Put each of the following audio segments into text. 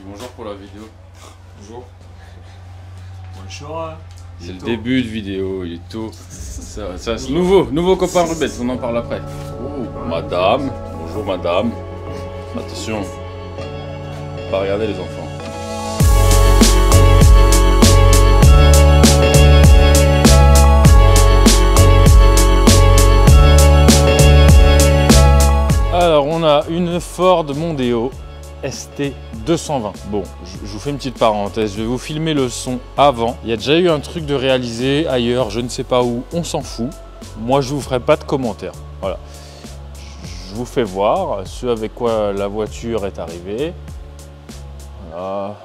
dis bonjour pour la vidéo. Bonjour. Bonjour. C'est le début de vidéo, il est tôt. Ça c'est nouveau copain Rubens, on en parle après. Oh, madame. Bonjour madame. Attention. Pas regarder les enfants. Alors on a une Ford Mondeo ST 220. Bon, je vous fais une petite parenthèse, je vais vous filmer le son avant. Il y a déjà eu un truc de réalisé ailleurs, je ne sais pas où, on s'en fout. Moi je vous ferai pas de commentaires. Voilà. Je vous fais voir ce avec quoi la voiture est arrivée. Voilà.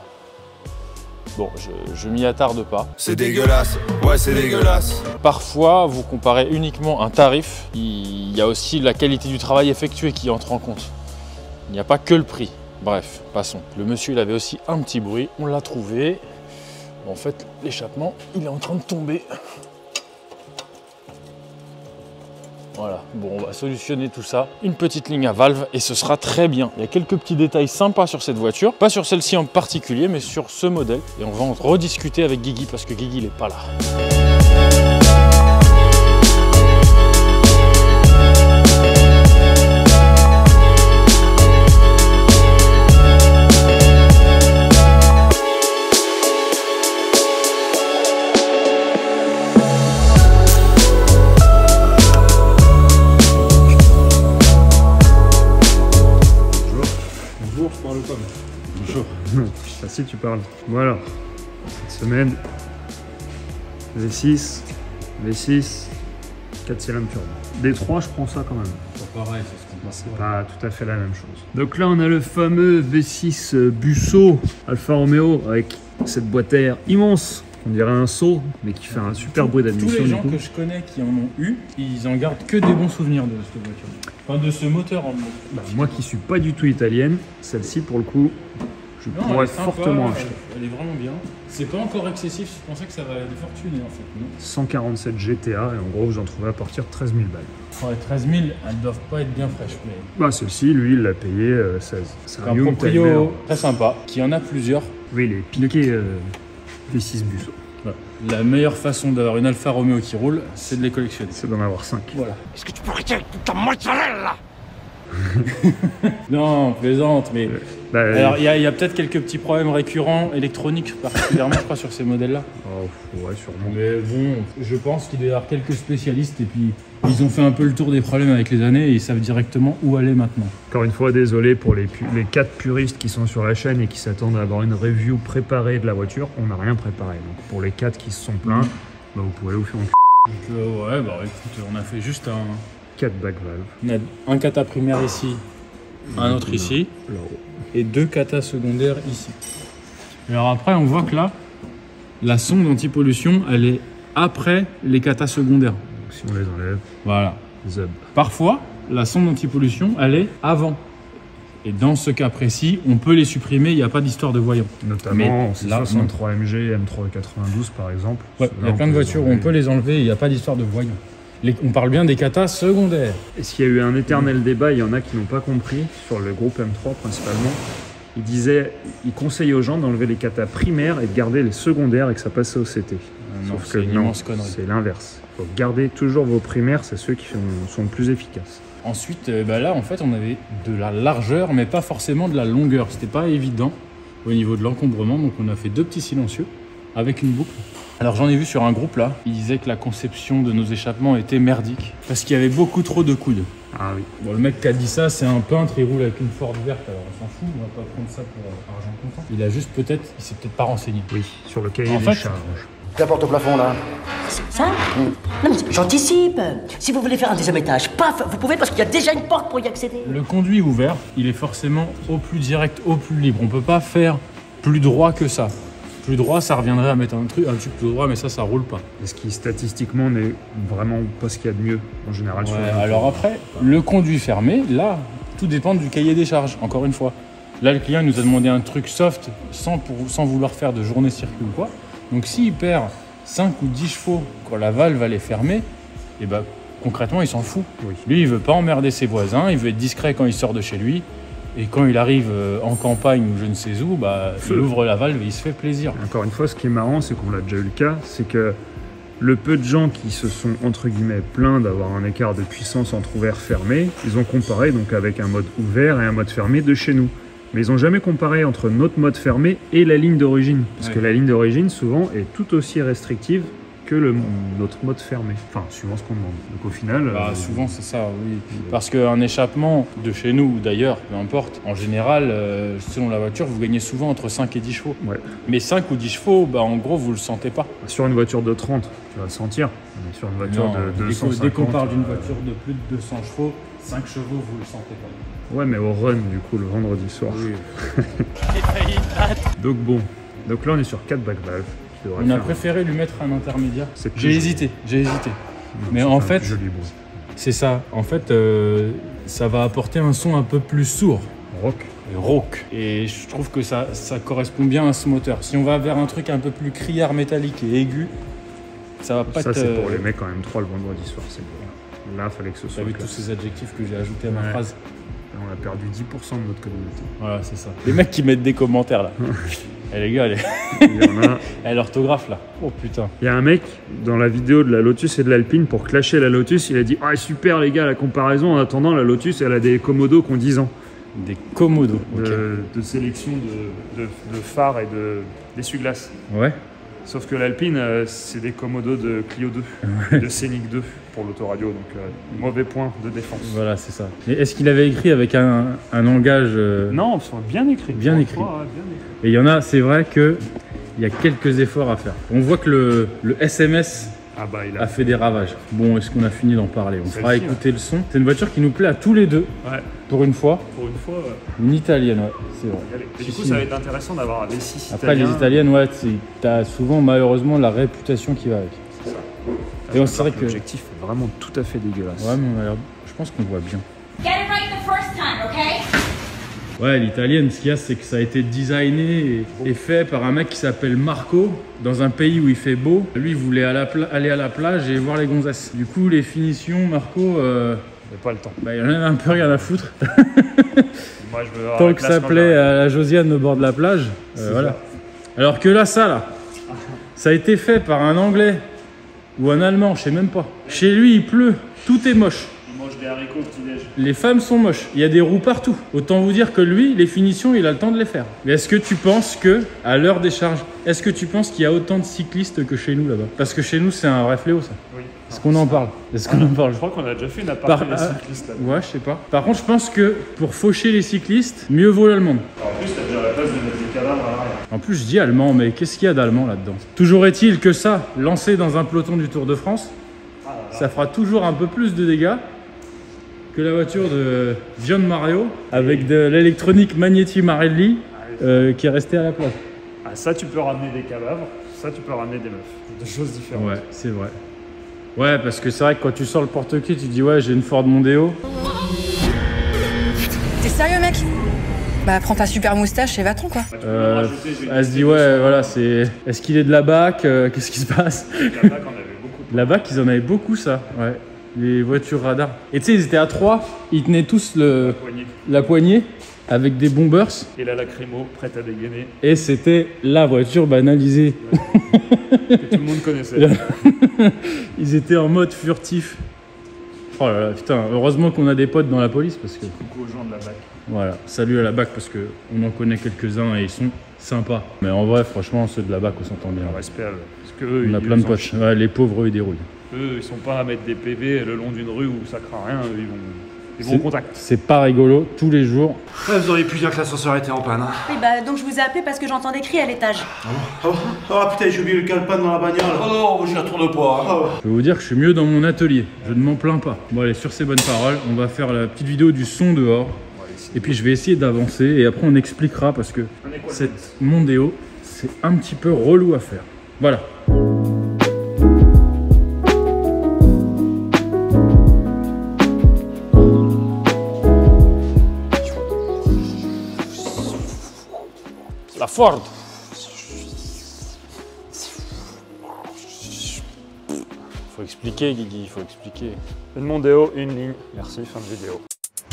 Bon, je m'y attarde pas. C'est dégueulasse, ouais c'est dégueulasse. Parfois, vous comparez uniquement un tarif. Il y a aussi la qualité du travail effectué qui entre en compte. Il n'y a pas que le prix. Bref, passons. Le monsieur, il avait aussi un petit bruit. On l'a trouvé. En fait, l'échappement, il est en train de tomber. Voilà, bon, on va solutionner tout ça. Une petite ligne à valve et ce sera très bien. Il y a quelques petits détails sympas sur cette voiture. Pas sur celle-ci en particulier, mais sur ce modèle. Et on va en rediscuter avec Guigui parce que Guigui, il n'est pas là. Bonjour. Ah si tu parles. Voilà. Cette semaine, V6, 4 cylindres turbo. D3, je prends ça quand même. C'est pareil, c'est ce qu'on pense. C'est pas tout à fait la même chose. Donc là, on a le fameux V6 Busso Alfa Romeo avec cette boîte à air immense. On dirait un seau, mais qui fait un super bruit d'admission. Tous les gens que je connais qui en ont eu, ils en gardent que des bons souvenirs de cette voiture. Enfin, de ce moteur en mode. Bah, moi qui suis pas du tout italienne, celle-ci pour le coup, je pourrais fortement acheter. Elle est vraiment bien. C'est pas encore excessif, je pensais que ça valait des fortunes en fait. Non 147 GTA et en gros vous en trouvez à partir de 13 000 balles. Ouais, 13 000, elles doivent pas être bien fraîches. Mais... Bah celle-ci, lui, il l'a payé 16. C'est un proprio très sympa, qui en a plusieurs. Oui, il est piqué V6 Busso. Voilà. La meilleure façon d'avoir une Alfa Romeo qui roule, c'est de les collectionner. C'est d'en avoir 5. Voilà. Est-ce que tu peux arrêter avec toute ta mozzarella? Non, plaisante, mais... Bah, alors, il y a peut-être quelques petits problèmes récurrents, électroniques particulièrement, je crois, sur ces modèles-là. Oh, ouais, sûrement. Mais bon, je pense qu'il doit y avoir quelques spécialistes et puis ils ont fait un peu le tour des problèmes avec les années et ils savent directement où aller maintenant. Encore une fois, désolé pour les 4 puristes qui sont sur la chaîne et qui s'attendent à avoir une review préparée de la voiture. On n'a rien préparé. Donc pour les 4 qui se sont plaints, bah, vous pouvez aller vous faire en Donc, ouais, bah écoute, on a fait juste 4 back valves. On a un kata primaire ici, un autre ici, et 2 katas secondaires ici. Alors après, on voit que là, la sonde anti-pollution, elle est après les katas secondaires. Donc si on les enlève, voilà. zub. Parfois, la sonde anti-pollution, elle est avant. Et dans ce cas précis, on peut les supprimer, il n'y a pas d'histoire de voyant. Notamment mais là, 63 MG, M392 par exemple. Ouais, il y a plein de voitures où on peut les enlever et il n'y a pas d'histoire de voyant. On parle bien des katas secondaires. Est-ce qu'il y a eu un éternel débat, il y en a qui n'ont pas compris, sur le groupe M3 principalement. Il conseillait aux gens d'enlever les katas primaires et de garder les secondaires et que ça passait au CT. Sauf que non, c'est l'inverse. Il faut garder toujours vos primaires, c'est ceux qui sont le plus efficaces. Ensuite, bah là, en fait, on avait de la largeur, mais pas forcément de la longueur. C'était pas évident au niveau de l'encombrement, donc on a fait 2 petits silencieux avec une boucle. Alors j'en ai vu sur un groupe là, il disait que la conception de nos échappements était merdique parce qu'il y avait beaucoup trop de coudes. Ah oui. Bon, le mec qui a dit ça, c'est un peintre, il roule avec une Ford verte, alors on s'en fout, on va pas prendre ça pour argent comptant. Il s'est peut-être pas renseigné. Oui, sur le cahier des charges. La porte au plafond, là. Ça Non, mais j'anticipe. Si vous voulez faire un deuxième étage, paf, vous pouvez parce qu'il y a déjà une porte pour y accéder. Le conduit ouvert, il est forcément au plus direct, au plus libre. On peut pas faire plus droit que ça. Plus droit, ça reviendrait à mettre un truc plus droit, mais ça roule pas. Et ce qui statistiquement n'est vraiment pas ce qu'il y a de mieux en général. Ouais, alors après, le conduit fermé, là, tout dépend du cahier des charges, encore une fois. Là, le client nous a demandé un truc soft sans vouloir faire de journée circuit ou quoi. Donc s'il perd 5 ou 10 chevaux quand la valve elle est fermée, et bah concrètement il s'en fout. Oui. Lui il veut pas emmerder ses voisins, il veut être discret quand il sort de chez lui. Et quand il arrive en campagne ou je ne sais où, bah, il ouvre la valve et il se fait plaisir. Encore une fois, ce qui est marrant, c'est qu'on l'a déjà eu le cas, c'est que le peu de gens qui se sont entre guillemets plaints d'avoir un écart de puissance entre ouvert fermé, ils ont comparé donc avec un mode ouvert et un mode fermé de chez nous. Mais ils n'ont jamais comparé entre notre mode fermé et la ligne d'origine. Parce que la ligne d'origine, souvent, est tout aussi restrictive que notre mode fermé. Enfin, suivant ce qu'on demande. Donc au final... souvent, c'est ça, oui. Parce qu'un échappement de chez nous ou d'ailleurs, peu importe, en général, selon la voiture, vous gagnez souvent entre 5 et 10 chevaux. Ouais. Mais 5 ou 10 chevaux, bah, en gros, vous le sentez pas. Sur une voiture de 30, tu vas le sentir. Mais sur une voiture de 250... Dès qu'on parle d'une voiture de plus de 200 chevaux, 5 chevaux, vous le sentez pas. Ouais, mais au run, du coup, le vendredi soir. Oui. Donc bon. Donc là, on est sur 4 back valves. On a préféré lui mettre un intermédiaire. J'ai hésité. Mais en fait, c'est ça. En fait, ça va apporter un son un peu plus sourd. Rauque. Et je trouve que ça correspond bien à ce moteur. Si on va vers un truc un peu plus criard métallique et aigu, ça va pas être... Ça, c'est pour les mecs en M3 le vendredi soir. C'est bon. Là, il fallait que ce soit... T'as vu tous ces adjectifs que j'ai ajoutés à ma phrase? On a perdu 10% de notre communauté. Voilà, c'est ça. Les mecs qui mettent des commentaires, là. Eh les gars, l'orthographe là. Oh putain. Il y a un mec dans la vidéo de la Lotus et de l'Alpine pour clasher la Lotus, il a dit « Ah super les gars, la comparaison, en attendant la Lotus elle a des Komodo qui ont 10 ans. » Des Komodo. De sélection de phares et d'essuie-glace. Ouais. Sauf que l'Alpine, c'est des Komodo de Clio 2, de Scénic 2 pour l'autoradio, donc mauvais point de défense. Voilà, c'est ça. Et est-ce qu'il avait écrit avec un langage... Non, bien écrit. Bien écrit. Et il y en a, c'est vrai qu'il y a quelques efforts à faire. On voit que le SMS a fait des ravages. Bon, est-ce qu'on a fini d'en parler? On fera écouter le son. C'est une voiture qui nous plaît à tous les deux. Ouais. Pour une fois. Une italienne, ouais, c'est vrai. Et du coup, ça va être intéressant d'avoir des 6 Après, les italiennes, ouais, t'as souvent malheureusement la réputation qui va avec. C'est ça. Et c'est vrai que l'objectif est vraiment tout à fait dégueulasse. Ouais, mais je pense qu'on voit bien. Get it right the first time, okay? Ouais, l'italienne, ce qu'il y a, c'est que ça a été designé et fait par un mec qui s'appelle Marco, dans un pays où il fait beau. Lui, il voulait aller à la plage et voir les gonzesses. Du coup, les finitions, Marco... il n'a pas le temps. Bah, il en a un peu rien à foutre. Moi, je veux tant que ça plaît à la Josiane au bord de la plage, voilà. Alors que là, ça a été fait par un Anglais ou un Allemand, je sais même pas. Chez lui, il pleut, tout est moche. Des haricots au petit-déj. Les femmes sont moches, il y a des roues partout. Autant vous dire que lui, les finitions, il a le temps de les faire. Mais est-ce que tu penses que, à l'heure des charges, est-ce que tu penses qu'il y a autant de cyclistes que chez nous là-bas? Parce que chez nous, c'est un vrai fléau ça. Oui. Est-ce qu'on en parle? Est-ce qu'on en parle? Je crois qu'on a déjà fait une aparté des cyclistes là-bas. Ouais, je sais pas. Par contre, je pense que pour faucher les cyclistes, mieux vaut l'allemande. En plus, t'as déjà la place de mettre des cadavres à l'arrière. En plus, je dis allemand, mais qu'est-ce qu'il y a d'allemand là-dedans? Toujours est-il que ça, lancé dans un peloton du Tour de France, ça fera toujours un peu plus de dégâts que la voiture de Gian Mario avec de l'électronique Magneti Marelli qui est restée à la place. Ah, ça, tu peux ramener des cadavres, ça, tu peux ramener des meufs. Deux choses différentes. Ouais, c'est vrai. Ouais, parce que c'est vrai que quand tu sors le porte-clés, tu te dis ouais, j'ai une Ford Mondeo. T'es sérieux, mec? Bah, prends ta super moustache et va-t'en, quoi. Elle se dit ouais, voilà, c'est. Est-ce qu'il est de la BAC? Qu'est-ce qui se passe? La BAC, on avait beaucoup. La BAC, ils en avaient beaucoup, ça. Ouais. Les voitures radar. Et tu sais, ils étaient à 3, ils tenaient tous la poignée avec des bombers. Et la lacrymo, prête à dégainer. Et c'était la voiture banalisée. Que tout le monde connaissait. Ils étaient en mode furtif. Oh là là, putain, heureusement qu'on a des potes dans la police parce que... Coucou aux gens de la BAC. Voilà, salut à la BAC parce qu'on en connaît quelques-uns et ils sont sympas. Mais en vrai, franchement, ceux de la BAC, on s'entend bien. Respect à eux. Parce que eux, on a plein de potes. Ouais, les pauvres, eux, ils déroulent. Eux, ils sont pas à mettre des PV le long d'une rue où ça craint rien, eux, ils vont au contact. C'est pas rigolo, tous les jours. Ouais, vous auriez pu dire que l'ascenseur était en panne. Hein. Oui, bah donc je vous ai appelé parce que j'entends des cris à l'étage. Oh putain, j'ai oublié le calepin dans la bagnole. Oh non, j'y retourne pas. Je peux vous dire que je suis mieux dans mon atelier, je ne m'en plains pas. Bon allez, sur ces bonnes paroles, on va faire la petite vidéo du son dehors. Et puis je vais essayer d'avancer et après on expliquera parce que cette Mondeo, c'est un petit peu relou à faire. Voilà. La Ford. Faut expliquer, Guigui, il faut expliquer. Une Mondeo, une ligne. Merci, fin de vidéo.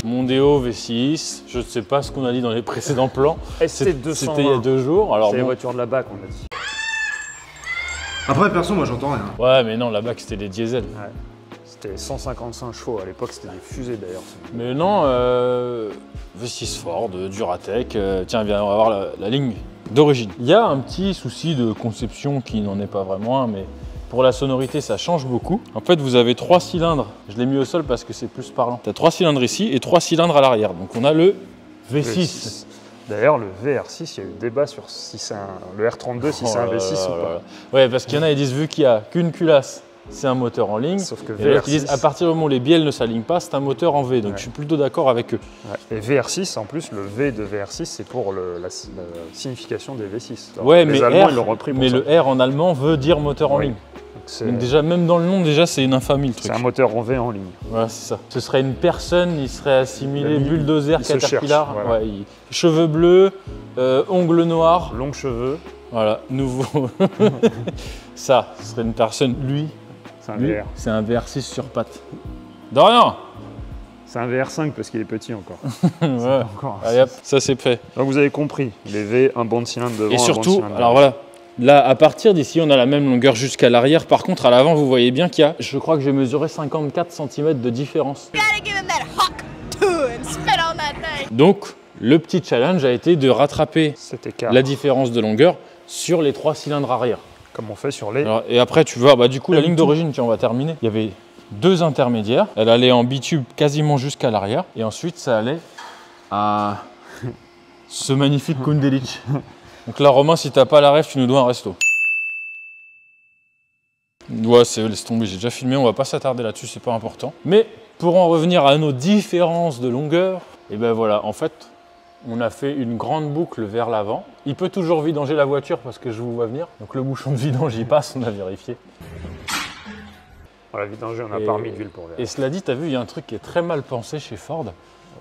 Mondeo V6, je ne sais pas ce qu'on a dit dans les précédents plans. C'était il y a 2 jours. Alors c'est la bon. voiture de la BAC, on a dit. Après, perso, moi j'entends rien. Ouais, mais non, la BAC c'était des diesels. Ouais. C'était 155 chevaux, à l'époque c'était des fusées d'ailleurs. Mais non, V6 Ford, Duratec, tiens, viens, on va voir la ligne d'origine. Il y a un petit souci de conception qui n'en est pas vraiment un, mais pour la sonorité, ça change beaucoup. En fait, vous avez 3 cylindres. Je l'ai mis au sol parce que c'est plus parlant. Tu as 3 cylindres ici et 3 cylindres à l'arrière. Donc on a le V6. D'ailleurs, le VR6, il y a eu débat sur si c'est le R32, si c'est un V6 ou pas. Ouais, parce qu'il y en a, ils disent vu qu'il n'y a qu'une culasse, c'est un moteur en ligne. Sauf que et là, VR6... ils disent à partir du moment où les bielles ne s'alignent pas, c'est un moteur en V. Donc je suis plutôt d'accord avec eux. Ouais. Et VR6, en plus, le V de VR6, c'est pour la signification des V6. Alors, ouais, les mais, Allemands, R, ils l'ont repris pour mais ça. le R en allemand veut dire moteur en ligne. Donc déjà, même dans le nom, déjà, c'est une infamie le truc. C'est un moteur en V en ligne. Voilà, c'est ça. Ce serait une personne, il serait assimilé bulldozer, Caterpillar. Voilà. Ouais, cheveux bleus, ongles noirs. Longs cheveux. Voilà, nouveau. Ça, ce serait une personne. Lui, c'est un VR. C'est un VR6 sur pattes. De rien. C'est un VR5 parce qu'il est petit encore. Ouais. Encore Allez hop, ça c'est fait. Donc vous avez compris, les V, un banc de cylindre devant, et surtout, un banc de cylindre alors voilà, là à partir d'ici on a la même longueur jusqu'à l'arrière. Par contre à l'avant vous voyez bien qu'il y a, je crois que j'ai mesuré 54 cm de différence. Donc le petit challenge a été de rattraper la différence de longueur sur les 3 cylindres arrière. Comme on fait sur les... Alors, et après tu vois, bah, du coup la ligne d'origine, tiens on va terminer. Il y avait 2 intermédiaires, elle allait en bitube quasiment jusqu'à l'arrière et ensuite ça allait à ce magnifique Kundelic. Donc là Romain, si t'as pas la ref, tu nous dois un resto. Ouais, laisse tomber, j'ai déjà filmé, on va pas s'attarder là-dessus, c'est pas important. Mais pour en revenir à nos différences de longueur, et ben voilà, en fait, on a fait une grande boucle vers l'avant. Il peut toujours vidanger la voiture parce que je vous vois venir. Donc le bouchon de vidange y passe, on a vérifié. On l'a vidangé, on n'a pas remis d'huile pour les... Et cela dit, t'as vu, il y a un truc qui est très mal pensé chez Ford.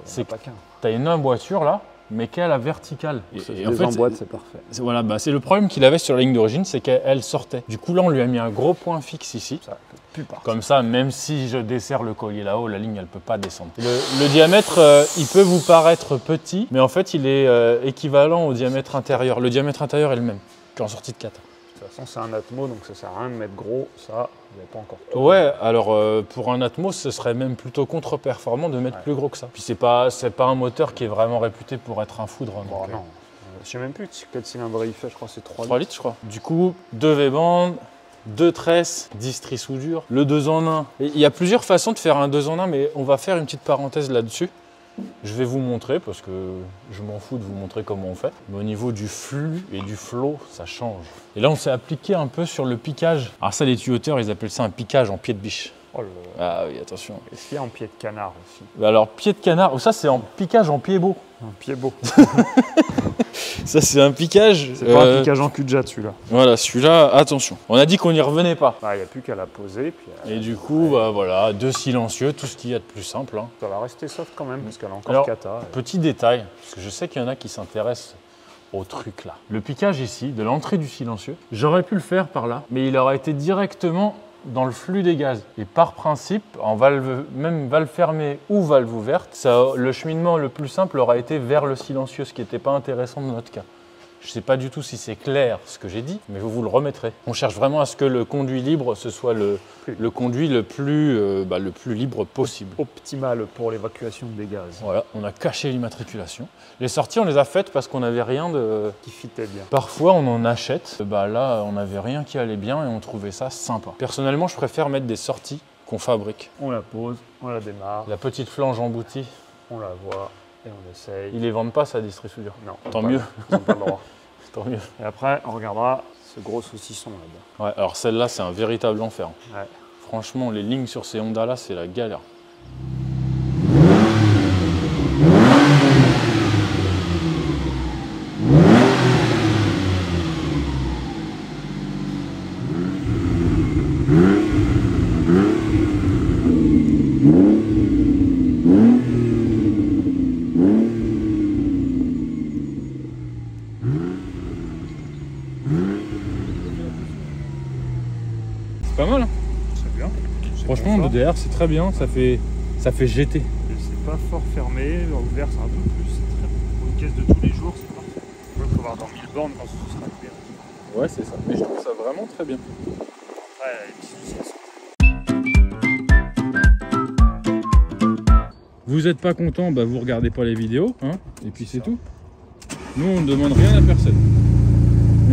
C'est que t'as une emboîture là, mais qu'elle a verticale. Et en fait, c'est parfait. Voilà, bah, c'est le problème qu'il avait sur la ligne d'origine, c'est qu'elle sortait. Du coup là, on lui a mis un gros point fixe ici. Ça peut plus partir. Comme ça, même si je desserre le collier là-haut, la ligne elle peut pas descendre. Le diamètre, il peut vous paraître petit, mais en fait il est équivalent au diamètre intérieur. Le diamètre intérieur est le même qu'en sortie de cata. De toute façon, c'est un Atmo, donc ça sert à rien de mettre gros. Ça, vous n'avez pas encore tout. Ouais, alors pour un Atmos, ce serait même plutôt contre-performant de mettre plus gros que ça. Puis c'est pas un moteur qui est vraiment réputé pour être un foudre. Bon, non. Je sais même plus quel cylindre il fait, je crois que c'est 3 litres, je crois. Du coup, 2 V-bandes, 2 tresses, 10 stries soudure, le 2 en 1. Il y a plusieurs façons de faire un 2 en 1, mais on va faire une petite parenthèse là-dessus. Je vais vous montrer parce que je m'en fous de vous montrer comment on fait. Mais au niveau du flux et du flow, ça change. Et là, on s'est appliqué un peu sur le piquage. Alors ça, les tuyauteurs, ils appellent ça un piquage en pied de biche. Oh ah oui, attention. Est-ce qu'il y a en pied de canard aussi? Alors, pied de canard, ça c'est en piquage en pied beau. Un pied beau. Ça c'est un piquage. C'est pas un piquage en cul de jatte celui-là. Voilà, celui-là, attention. On a dit qu'on n'y revenait pas. Il n'y a plus qu'à la poser. Puis, et du coup, bah, voilà, 2 silencieux, tout ce qu'il y a de plus simple. Hein. Ça va rester soft quand même, parce qu'elle a encore cata. Petit détail, parce que je sais qu'il y en a qui s'intéressent au truc là. Le piquage ici, de l'entrée du silencieux, j'aurais pu le faire par là, mais il aurait été directement dans le flux des gaz. Et par principe, en valve, même valve fermée ou valve ouverte, le cheminement le plus simple aurait été vers le silencieux, ce qui n'était pas intéressant dans notre cas. Je ne sais pas du tout si c'est clair ce que j'ai dit, mais vous le remettrez. On cherche vraiment à ce que le conduit libre, ce soit le conduit le plus libre possible. Optimal pour l'évacuation des gaz. Voilà, on a caché l'immatriculation. Les sorties, on les a faites parce qu'on n'avait rien de... qui fitait bien. Parfois, on en achète. Bah, là, on n'avait rien qui allait bien et on trouvait ça sympa. Personnellement, je préfère mettre des sorties qu'on fabrique. On la pose, on la démarre. La petite flange emboutie. On la voit. Et on essaye. Ils les vendent pas, ça, distri soudure. Non. Tant mieux. Ils n'ont pas le droit. Tant mieux. Et après, on regardera ce gros saucisson là-bas. Ouais, alors celle-là, c'est un véritable enfer. Ouais. Franchement, les lignes sur ces Honda-là, c'est la galère. C'est pas mal, hein? C'est bien. Franchement, le DR, c'est très bien. Ça fait GT. C'est pas fort fermé, ouvert c'est un peu plus, c'est très bon. Pour une caisse de tous les jours, c'est parfait. Il faut avoir dans 1000 bornes quand ce sera ouvert. Ouais, c'est ça. Mais je trouve ça vraiment très bien. Vous êtes pas content, bah vous regardez pas les vidéos, hein, et puis c'est tout. Nous on ne demande rien à personne.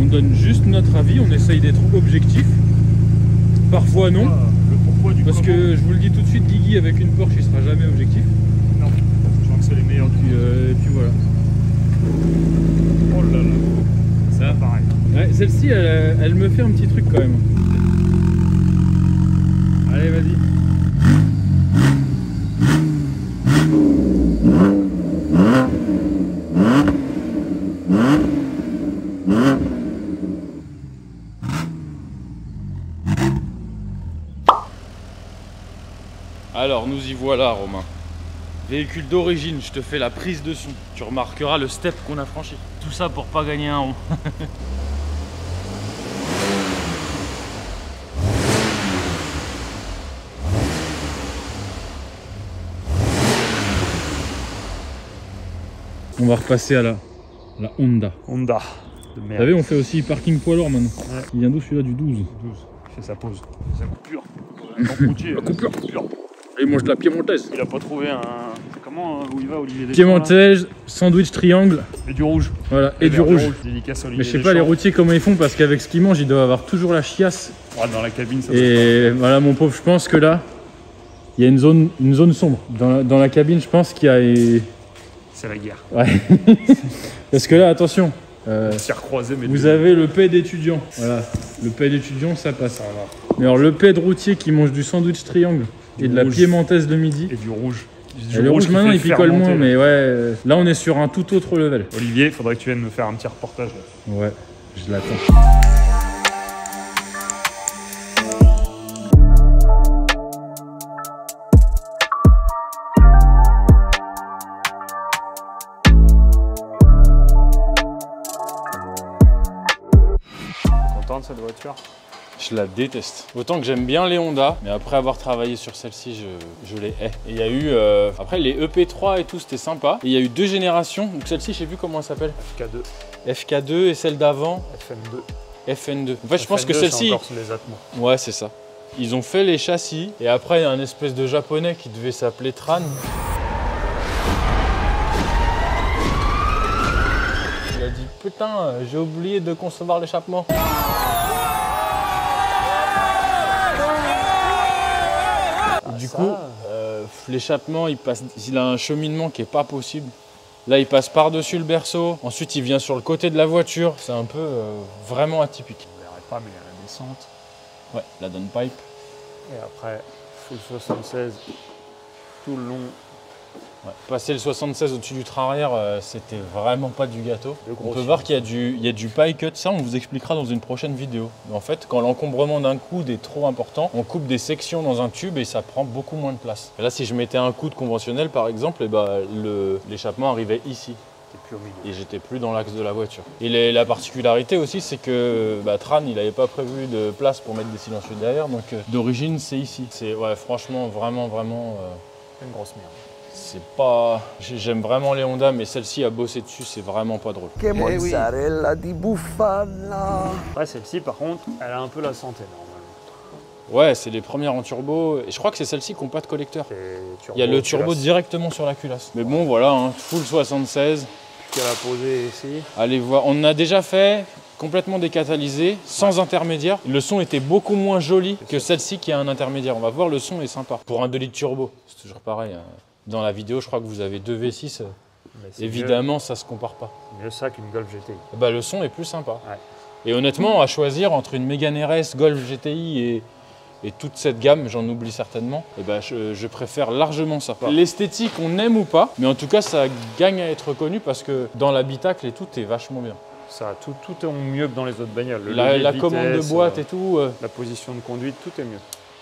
On donne juste notre avis, on essaye d'être objectif. Parfois non. Parce que je vous le dis tout de suite, Guigui avec une Porsche il sera jamais objectif. Non, je crois que c'est les meilleurs du monde. Et puis voilà. Oh là là. Ça pareil. Ouais, celle-ci elle me fait un petit truc quand même. Allez vas-y. Alors nous y voilà Romain. Véhicule d'origine, je te fais la prise de son. Tu remarqueras le step qu'on a franchi. Tout ça pour pas gagner un rond. On va repasser à la Honda. Honda. De Vous merde. savez, on fait aussi parking poids lourd maintenant. Ouais. Il vient d'où celui-là du 12? 12. Il fait sa pause. Sa coupure. La coupure. Et mange de la piémontaise. Il a pas trouvé un. Comment où il va Olivier Deschamps? Piémontaise, sandwich triangle. Et du rouge. Voilà, et du rouge. Dédicace à Olivier Mais je sais pas les routiers comment ils font parce qu'avec ce qu'ils mangent, ils doivent avoir toujours la chiasse. Ouais, dans la cabine, ça Et voilà mon pauvre, je pense que là, il y a une zone sombre. Dans la cabine, je pense qu'il y a... c'est la guerre. Ouais. Parce que là, attention. Tir croisé, mais Vous avez le paix d'étudiant. Voilà. Le paix d'étudiant, ça passe. Mais alors le paix de routier qui mange du sandwich triangle et de la piémontaise de midi. Et du rouge. Et le rouge maintenant il picole moins, mais ouais, là on est sur un tout autre level. Olivier, il faudrait que tu viennes me faire un petit reportage là. Ouais, je l'attends. Content de cette voiture? Je la déteste. Autant que j'aime bien les Honda, mais après avoir travaillé sur celle-ci, je les hais. Et il y a eu... Après, les EP3 et tout, c'était sympa. Et il y a eu 2 générations. Donc celle-ci, je sais plus comment elle s'appelle. FK2. FK2 et celle d'avant FN2. FN2. En fait, je pense que celle-ci... Ouais, c'est ça. Ils ont fait les châssis. Et après, il y a un espèce de japonais qui devait s'appeler Tran. Il a dit, putain, j'ai oublié de concevoir l'échappement. Du coup, l'échappement, il a un cheminement qui est pas possible. Là, il passe par-dessus le berceau. Ensuite, il vient sur le côté de la voiture. C'est un peu vraiment atypique. On ne verrait pas, mais il y a la descente. Ouais, la downpipe. Et après, full 76 tout le long. Ouais. Passer le 76 au-dessus du train arrière, c'était vraiment pas du gâteau. On peut voir qu'il y a du pie cut, ça on vous expliquera dans une prochaine vidéo. Mais en fait, quand l'encombrement d'un coude est trop important, on coupe des sections dans un tube et ça prend beaucoup moins de place. Et là, si je mettais un coude conventionnel par exemple, l'échappement arrivait ici. Et j'étais plus dans l'axe de la voiture. Et la particularité aussi, c'est que Tran, il n'avait pas prévu de place pour mettre des silencieux derrière, donc d'origine, c'est ici. C'est ouais, franchement, vraiment... une grosse merde. C'est pas... J'aime vraiment les Honda, mais celle-ci à bosser dessus, c'est vraiment pas drôle. Che mozzarella di bufala. Après, celle-ci, par contre, elle a un peu la santé, normalement. Ouais, c'est les premières en turbo. Et je crois que c'est celle-ci qui n'ont pas de collecteur. Il y a le turbo directement sur la culasse. Mais bon, voilà, hein, full 76. Qu'elle a posé ici. Allez voir, on a déjà fait complètement décatalysé, sans intermédiaire. Le son était beaucoup moins joli que celle-ci qui a un intermédiaire. On va voir, le son est sympa. Pour un 2 litres turbo, c'est toujours pareil. Dans la vidéo, je crois que vous avez 2 V6. Évidemment, ça se compare pas. C'est mieux ça qu'une Golf GTI. Bah, le son est plus sympa. Ouais. Et honnêtement, à choisir entre une Mégane RS, Golf GTI et toute cette gamme, j'en oublie certainement, et bah, je préfère largement ça. L'esthétique, on aime ou pas, mais en tout cas, ça gagne à être reconnu parce que dans l'habitacle et tout est vachement bien. Ça, tout est mieux que dans les autres bagnoles. La commande de boîte et tout. La position de conduite, tout est mieux.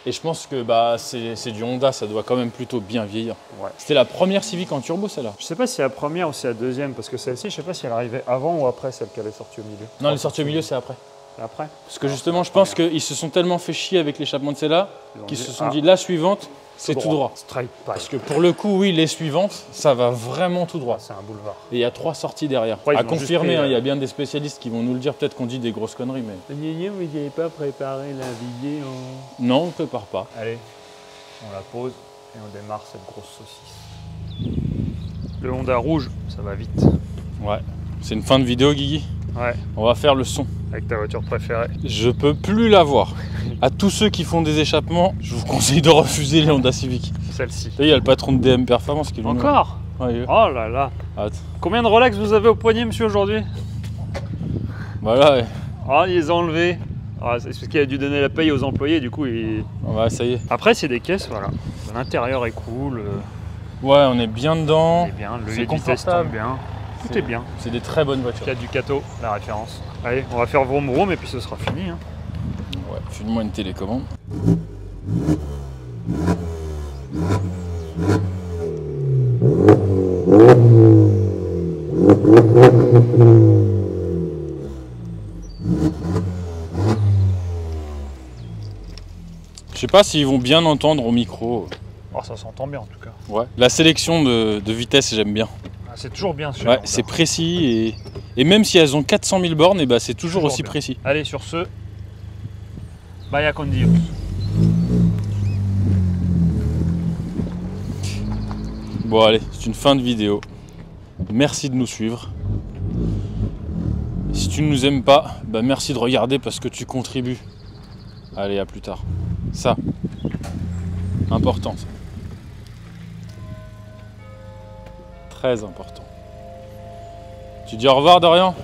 Et je pense que c'est du Honda, ça doit quand même plutôt bien vieillir. Ouais. C'était la première Civic en turbo, celle-là. Je sais pas si c'est la première ou si c'est la deuxième, parce que celle-ci, je sais pas si elle arrivait avant ou après celle qu'elle est sortie au milieu. Non, elle est sortie au milieu, c'est après. C'est après? Parce que justement, je pense qu'ils se sont tellement fait chier avec l'échappement de celle-là, qu'ils se sont dit la suivante, C'est tout droit. Straight pipe. Parce que pour le coup, oui, les suivantes, ça va vraiment tout droit. C'est un boulevard. Et il y a 3 sorties derrière. Après, ils à ont confirmer, juste pris, il y a bien des spécialistes qui vont nous le dire. Peut-être qu'on dit des grosses conneries, mais... Vous n'avez pas préparé la vidéo? Non, on ne prépare pas. Allez, on la pose et on démarre cette grosse saucisse. Le Honda rouge, ça va vite. Ouais. C'est une fin de vidéo, Guigui. Ouais. On va faire le son. Avec ta voiture préférée. Je peux plus la voir. À tous ceux qui font des échappements, je vous conseille de refuser les Honda Civic. Celle-ci. Il y a le patron de DM Performance qui l'ont mis. Encore? Ouais, Oh là là. Hâte. Combien de Rolex vous avez au poignet, monsieur, aujourd'hui? Voilà, ouais. Ah, il les a enlevés. Ah, c'est parce qu'il a dû donner la paye aux employés, du coup, il... Ouais, ça y est. Après, c'est des caisses, voilà. L'intérieur est cool. Ouais, on est bien dedans. C'est bien, le C'est levier de vitesse tombe confortable. bien. Tout est bien. C'est des très bonnes voitures. Fiat Ducato, la référence. Allez, on va faire vroom vroom et puis ce sera fini. Hein. Ouais, file-moi une télécommande. Je sais pas s'ils vont bien entendre au micro. Oh, ça s'entend bien en tout cas. Ouais. La sélection de vitesse, j'aime bien. Ah, c'est toujours bien ce Ouais, c'est précis et même si elles ont 400 000 bornes, et bah, c'est toujours aussi bien. précis. Allez, sur ce, vaya con Dios. Bon allez, c'est une fin de vidéo. Merci de nous suivre. Si tu ne nous aimes pas, bah merci de regarder parce que tu contribues. Allez, à plus tard. Ça, important. Ça. Très important. Tu dis au revoir, Dorian ?